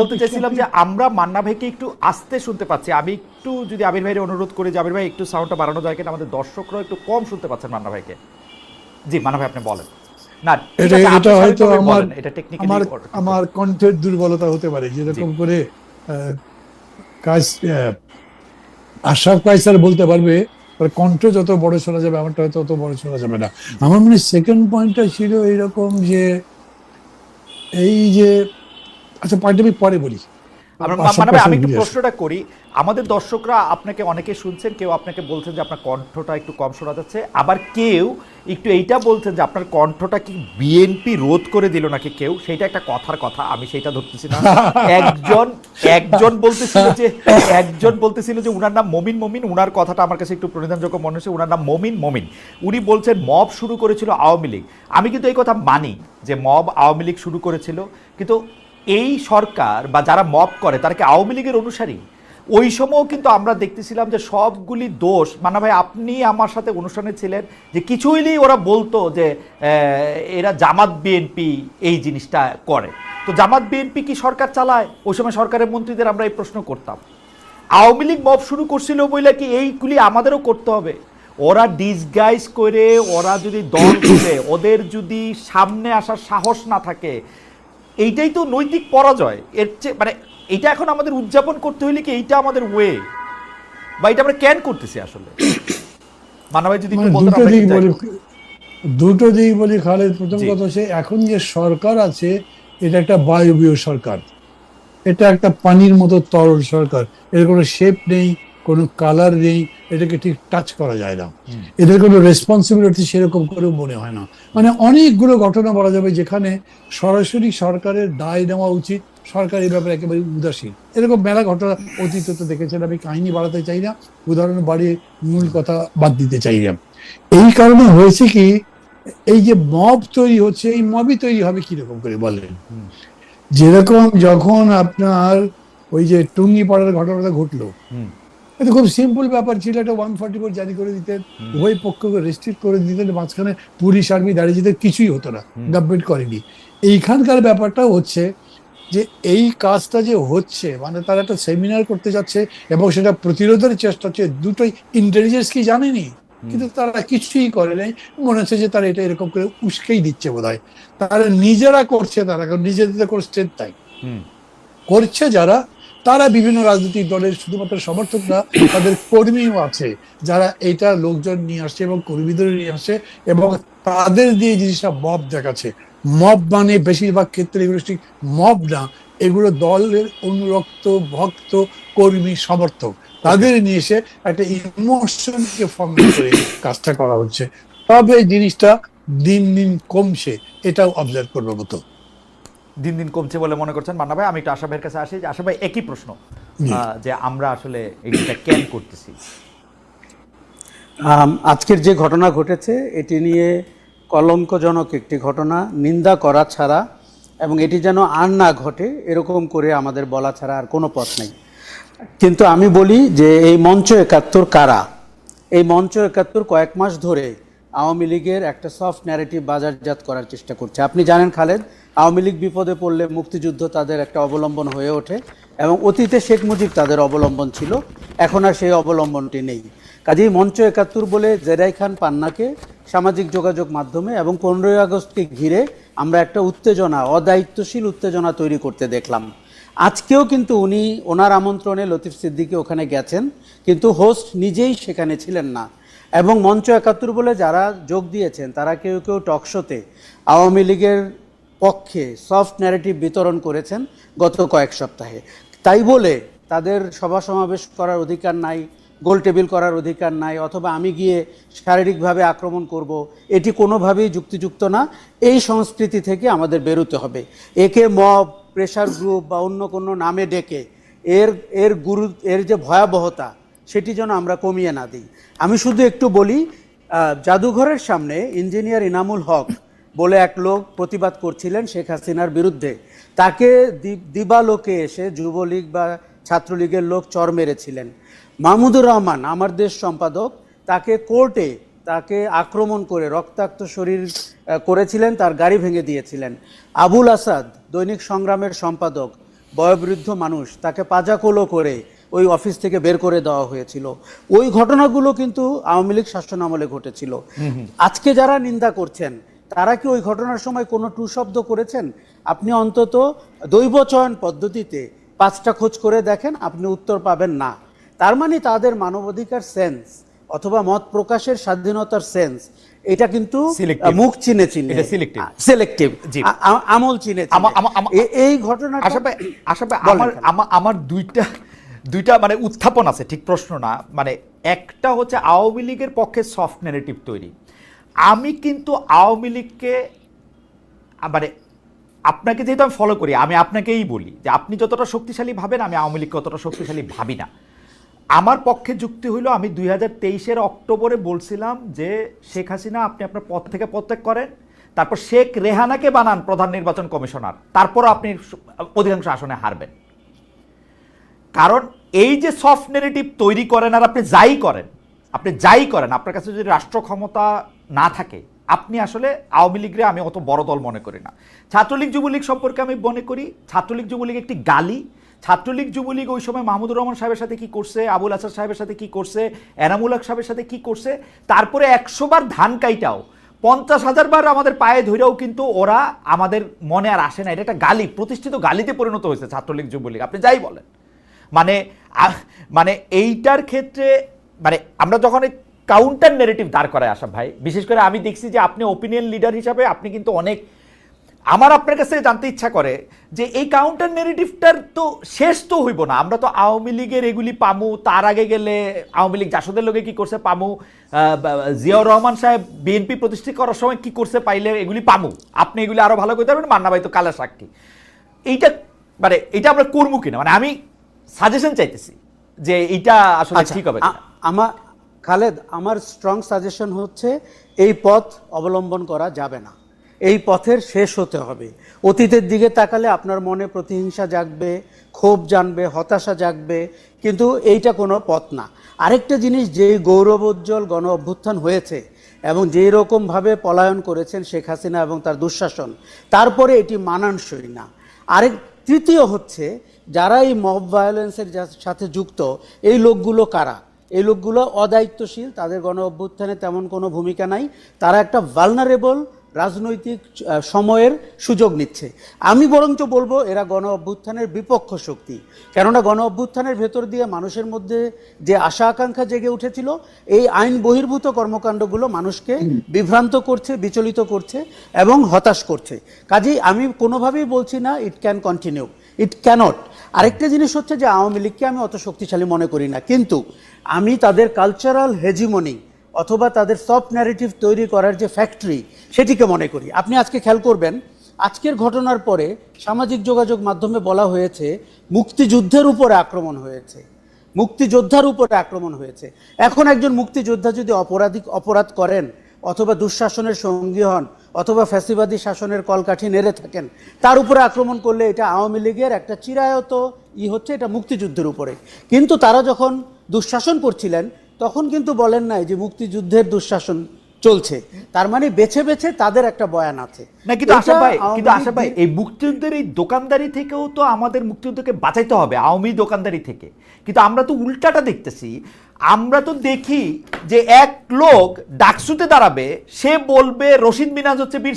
বলতে চাইছিলাম যে আমরা মান্না ভাইকে একটু আস্তে শুনতে পাচ্ছি। আমি একটু যদি আবির ভাইয়ের অনুরোধ করি যে আবির ভাই একটু সাউন্ডটা বাড়ানো যায় কিনা, আমাদের দর্শকরা একটু কম শুনতে পাচ্ছেন মান্না ভাইকে। জি মান্না ভাই আপনি বলেন। না ঠিক এটা আছে, আপনি এটা হয়তো স্বাভাবিকভাবে আমার বলেন, এটা টেকনিক্যালি আমার আমার কণ্ঠের দুর্বলতা হতে পারে, জি। যেরকম করে আহ, কাজ আশরাফ কায়সার বলতে পারবে ওর কণ্ঠ যত বড় শোনা যাবে, আমারটা হয়তো অত বড় শোনা যাবে না। জি। আমার মনে সেকেন্ড পয়েন্টটা ছিল এইরকম যে এই যে, আচ্ছা পয়েন্ট আমি পরে বলি, আমরা আশরাফ মানে ভাই আমি কায়সার একটু ঘুরে আসি। প্রশ্নটা করি। আমাদের দর্শকরা আপনাকে অনেকে শুনছেন, কেউ আপনাকে বলছেন যে আপনার কণ্ঠটা একটু কম শোনা যাচ্ছে, আবার কেউ একটু এইটা বলছেন যে আপনার কণ্ঠটা কি বিএনপি রোধ করে দিল নাকি কেউ, সেইটা একটা কথার কথা, আমি সেইটা ধরতেছি না। একজন একজন বলতেছিল যে উনার নাম মমিন মমিন, উনার কথাটা আমার কাছে একটু প্রণিধানযোগ্য মনে হচ্ছে, উনার নাম মমিন মমিন। উনি বলছেন মব শুরু করেছিল আওয়ামী লীগ। আমি কিন্তু এই কথা মানি যে মব আওয়ামী লীগ শুরু করেছিল, কিন্তু এই সরকার বা যারা মব করে তারা কি আওয়ামী লীগের অনুসারী? ওই সময়ও কিন্তু আমরা দেখতেছিলাম যে সবগুলি দোষ, মানা ভাই আপনি আমার সাথে অনুষ্ঠানে ছিলেন, যে কিছুইলেই ওরা বলতো যে এরা জামাত বিএনপি এই জিনিসটা করে। তো জামাত বিএনপি কি সরকার চালায়? ওই সময় সরকারের মন্ত্রীদের আমরা এই প্রশ্ন করতাম। আওয়ামী লীগ মব শুরু করছিল বইলে কি এইগুলি আমাদেরও করতে হবে? ওরা ডিসগাইজ করে, ওরা যদি দল করে, ওদের যদি সামনে আসার সাহস না থাকে, এইটাই তো নৈতিক পরাজয়। এর চেয়ে মানে এটা এখন আমাদের উদযাপন করতে হইলে কি এইটা আমাদের ওয়ে, বা এটা আমরা ক্যান করতেছি আসলে? মানবাই যদি একটু মানে বলতেন দুটো আমরা দিক একটু যাই। বলি, দুটো দিক বলি খালেদ। প্রথম জি। কথা হচ্ছে, এখন যে সরকার আছে এটা একটা বায়বীয় সরকার, এটা একটা পানির মতো তরল সরকার। এর কোনো শেপ নেই, কোনো কালার নেই, এটাকে ঠিক টাচ করা যায় না। হুম। এদের কোনো রেসপন্সিবিলিটি সেরকম করে মনে হয় না। মানে অনেকগুলো ঘটনা বলা যাবে যেখানে সরাসরি সরকারের দায় নেওয়া উচিত, সরকার এই ব্যাপারে একেবারে উদাসীন। এরকম মেলা ঘটনা অতীতে তো দেখেছেন, আমি কাহিনী বাড়াতে চাই না, উদাহরণ বাড়িয়ে মূল কথা বাদ দিতে চাই না। এই কারণে হয়েছে কি, এই যে মব তৈরি হচ্ছে, এই মবই তৈরি হবে কিরকম করে বলেন? হুম। যেরকম যখন আপনার ওই যে টুঙ্গিপাড়ার ঘটনাটা ঘটলো, হুম। এটা খুব সিম্পল ব্যাপার ছিল, একটা 144 জারি করে দিতেন, হুম। উভয় পক্ষকে রেস্ট্রিক্ট করে দিতেন, মাঝখানে পুলিশ আর্মি দাঁড়িয়ে যেতে, কিছুই হতো না, হুম। গভর্নমেন্ট করেনি। এইখানকার ব্যাপারটা হচ্ছে যে এই কাজটা যে হচ্ছে, মানে তারা একটা সেমিনার করতে যাচ্ছে এবং সেটা প্রতিরোধের চেষ্টা হচ্ছে, দুটোই ইন্টেলিজেন্স কি জানেনি, হুম। কিন্তু তারা কিছুই করে নাই। মনে হচ্ছে যে তারা এটা এরকম করে উস্কেই দিচ্ছে বোধহয়। তারা নিজেরা করছে, তারা নিজেদের কোনো স্ট্রেংথ নাই। হুম। করছে যারা, তারা বিভিন্ন রাজনৈতিক দলের শুধুমাত্র সমর্থক না, তাদের কর্মীও আছে যারা এইটা লোকজন নিয়ে আসছে এবং কর্মীদের নিয়ে আসছে, এবং তাদের দিয়ে জিনিসটা মব দেখাচ্ছে। মব মানে বেশিরভাগ ক্ষেত্রে এগুলো ঠিক মব না, এগুলো দলের অনুরক্ত ভক্ত কর্মী সমর্থক, ওকে। তাদের নিয়ে এসে একটা ইমোশনকে ফর্মেট করে কাজটা করা হচ্ছে। তবে এই জিনিসটা দিন দিন কমছে, এটাও অবজার্ভ করবার মতো। দিন দিন কমছে বলে মনে করছেন মান্না ভাই? আমি একটু আশা ভাইয়ের কাছে আসি, যে আশা ভাই একই প্রশ্ন, যে আমরা আসলে এইটা ক্যান করতেছি। আজকের যে ঘটনা ঘটেছে এটি নিয়ে কলঙ্কজনক একটি ঘটনা, নিন্দা করা ছাড়া এবং এটি যেন আর না ঘটে এরকম করে আমাদের বলা ছাড়া আর কোনো পথ নেই। কিন্তু আমি বলি যে এই মঞ্চ ৭১ কারা? এই মঞ্চ ৭১ কয়েক মাস ধরে আওয়ামী লীগের একটা সফট ন্যারেটিভ বাজারজাত করার চেষ্টা করছে। আপনি জানেন খালেদ, আওয়ামী লীগ বিপদে পড়লে মুক্তিযুদ্ধ তাদের একটা অবলম্বন হয়ে ওঠে, এবং অতীতে শেখ মুজিব তাদের অবলম্বন ছিল, এখন আর সেই অবলম্বনটি নেই। কাজেই মঞ্চ ৭১ বলে জেরাই খান পান্নাকে সামাজিক যোগাযোগ মাধ্যমে এবং ১৫ই আগস্টকে ঘিরে আমরা একটা উত্তেজনা, অদায়িত্বশীল উত্তেজনা তৈরি করতে দেখলাম। আজকেও কিন্তু উনি ওনার আমন্ত্রণে লতিফ সিদ্দিকী ওখানে গেছেন, কিন্তু হোস্ট নিজেই সেখানে ছিলেন না। এবং মঞ্চ ৭১ বলে যারা যোগ দিয়েছেন তারা কেউ কেউ টকশোতে আওয়ামী লীগের পক্ষে সফট ন্যারেটিভ বিতরণ করেছেন গত কয়েক সপ্তাহে। তাই বলে তাদের সভা সমাবেশ করার অধিকার নাই, গোল টেবিল করার অধিকার নাই, অথবা আমি গিয়ে শারীরিকভাবে আক্রমণ করব, এটি কোনোভাবেই যুক্তিযুক্ত না। এই সংস্কৃতি থেকে আমাদের বেরোতে হবে। একে মব, প্রেশার গ্রুপ বা অন্য কোনো নামে ডেকে এর যে ভয়াবহতা সেটি যেন আমরা কমিয়ে না দিই। আমি শুধু একটু বলি, জাদুঘরের সামনে ইঞ্জিনিয়ার ইনামুল হক বলে এক লোক প্রতিবাদ করছিলেন শেখ হাসিনার বিরুদ্ধে, তাকে দিবালোকে এসে যুবলীগ বা ছাত্রলীগের লোক চর মেরেছিলেন। মাহমুদুর রহমান আমার দেশ সম্পাদক, তাকে কোর্টে তাকে আক্রমণ করে রক্তাক্ত শরীর করেছিলেন, তার গাড়ি ভেঙে দিয়েছিলেন। আবুল আসাদ দৈনিক সংগ্রামের সম্পাদক, বয়োবৃদ্ধ মানুষ, তাকে পাজাকোলো করে ওই অফিস থেকে বের করে দেওয়া হয়েছিল। ওই ঘটনাগুলো কিন্তু আওয়ামী লীগ শাসন আমলে ঘটেছিল। আজকে যারা নিন্দা করছেন তারা কি ওই ঘটনার সময় কোনো টু শব্দ করেছেন? আপনি অন্তত দৈব চয়ন পদ্ধতিতে 5টা খোঁজ করে দেখেন, আপনি উত্তর পাবেন না। তার মানে তাদের মানবাধিকার সেন্স অথবা মত প্রকাশের স্বাধীনতার সেন্স এটা কিন্তু Selective. মুখ চিনে চিনে এটা selective. সিলেক্টিভ, জি। আমল চিনে এই ঘটনাটা আশা ভাই আমার দুইটা মানে উত্থাপন আছে, ঠিক প্রশ্ন না। মানে একটা হচ্ছে আওয়ামী লীগের পক্ষে সফট ন্যারেটিভ তৈরি। আমি কিন্তু আওয়ামী লীগকে মানে আপনাকে যেহেতু আমি ফলো করি, আমি আপনাকেই বলি যে আপনি যতটা শক্তিশালী ভাবেন আমি আওয়ামী লীগকে অতটা শক্তিশালী ভাবি না। আমার পক্ষে যুক্তি হইল, আমি 2023-এর অক্টোবরে বলছিলাম যে শেখ হাসিনা আপনি আপনার পদ থেকে পদত্যাগ করেন, তারপর শেখ রেহানাকে বানান প্রধান নির্বাচন কমিশনার, তারপরও আপনি অধিকাংশ আসনে হারবেন। কারণ এই যে সফট নেগেটিভ তৈরি করেন আর আপনি যাই করেন, আপনার কাছে যদি রাষ্ট্র ক্ষমতা না থাকে, আপনি আসলে আওয়ামী লীগরে আমি অত বড় দল মনে করি না। ছাত্রলীগ যুবলীগ সম্পর্কে আমি মনে করি ছাত্রলীগ যুবলীগ একটি গালি। ছাত্রলীগ যুবলীগ ওই সময় মাহমুদুর রহমান সাহেবের সাথে কি করছে, আবুল হাসান সাহেবের সাথে কি করছে, এনামুল হক সাহেবের সাথে কি করছে, তারপরে 100 বার ধান কাইটাও 50,000 বার আমাদের পায়ে ধরেও কিন্তু ওরা আমাদের মনে আর আসে না। এটা একটা গালি, প্রতিষ্ঠিত গালিতে পরিণত হয়েছে ছাত্রলীগ যুবলীগ, আপনি যাই বলেন। মানে এইটার ক্ষেত্রে মানে আমরা যখন কাউন্টার নেগেটিভ দাঁড় করায় আসা ভাই, বিশেষ করে আমি দেখছি যে আপনি ওপিনিয়ন লিডার হিসাবে আপনি কিন্তু অনেক, আমার আপনার কাছ থেকে জানতে ইচ্ছা করে যে এই কাউন্টার নেগেটিভটার তো শেষ তো হইব না। আমরা তো আওয়ামী লীগের এগুলি পামু, তার আগে গেলে আওয়ামী লীগ জাসদের লোকে কি করছে পামু, জিয়াউর রহমান সাহেব বিএনপি প্রতিষ্ঠা করার সময় কি করছে পাইলে এগুলি পামু। আপনি এগুলি আরো ভালো করতে পারবেন, মান্না ভাই তো কালা সাক্ষী। এইটা মানে এটা আমরা করবো কিনা, মানে আমি সাজেশন চাইতেছি যে এইটা আসলে ঠিক হবে কিনা। আমার খালেদ, আমার স্ট্রং সাজেশন হচ্ছে এই পথ অবলম্বন করা যাবে না, এই পথের শেষ হতে হবে। অতীতের দিকে তাকালে আপনার মনে প্রতিহিংসা জাগবে, ক্ষোভ জানবে, হতাশা জাগবে, কিন্তু এইটা কোনো পথ না। আরেকটা জিনিস, যেই গৌরবোজ্জ্বল গণ অভ্যুত্থান হয়েছে এবং যেই রকমভাবে পলায়ন করেছেন শেখ হাসিনা এবং তার দুঃশাসন, তারপরে এটি মানানসই না। তৃতীয় হচ্ছে যারা এই মব ভায়োলেন্সের সাথে যুক্ত, এই লোকগুলো কারা? এই লোকগুলো অদায়িত্বশীল, তাদের গণ অভ্যুত্থানে তেমন কোনো ভূমিকা নাই, তারা একটা ভালনারেবল রাজনৈতিক সময়ের সুযোগ নিচ্ছে। আমি বরঞ্চ বলবো এরা গণ অভ্যুত্থানের বিপক্ষ শক্তি। কেননা গণ অভ্যুত্থানের ভেতর দিয়ে মানুষের মধ্যে যে আশা আকাঙ্ক্ষা জেগে উঠেছিল, এই আইন বহির্ভূত কর্মকাণ্ডগুলো মানুষকে বিভ্রান্ত করছে, বিচলিত করছে এবং হতাশ করছে। কাজেই আমি কোনোভাবেই বলছি না it can continue, it cannot. আরেকটা জিনিস হচ্ছে যে আওয়ামী লীগকে আমি অত শক্তিশালী মনে করি না, কিন্তু আমি তাদের কালচারাল হেজিমনি অথবা তাদের সফট ন্যারেটিভ তৈরি করার যে ফ্যাক্টরি, সেটিকে মনে করি। আপনি আজকে খেয়াল করবেন, আজকের ঘটনার পরে সামাজিক যোগাযোগ মাধ্যমে বলা হয়েছে মুক্তিযুদ্ধের উপরে আক্রমণ হয়েছে, মুক্তিযোদ্ধার উপরে আক্রমণ হয়েছে। এখন একজন মুক্তিযোদ্ধা যদি অপরাধ করেন অথবা দুঃশাসনের সঙ্গী হন অথবা ফ্যাসিবাদী শাসনের কলকাঠি নেড়ে থাকেন, তার উপরে আক্রমণ করলে এটা আওয়ামী লীগের একটা চিরায়ত হচ্ছে, এটা মুক্তিযুদ্ধের উপরে। কিন্তু তারা যখন দুঃশাসন করছিলেন তখন কিন্তু বলেন নাই যে মুক্তিযুদ্ধের দুঃশাসন চলছে। তার মানে বেছে বেছে তাদের একটা বয়ান আছে না। কিন্তু আশা ভাই এই মুক্তিযুদ্ধের এই দোকানদারি থেকেও তো আমাদের মুক্তিযুদ্ধকে বাঁচাইতে হবে, আওয়ামী দোকানদারি থেকে। কিন্তু আমরা তো উল্টাটা দেখতেছি। আমরা তো দেখি যে এক লোক ডাকসুতে দাঁড়াবে, সে বলবে রশিদ মিনাজ হচ্ছে বীর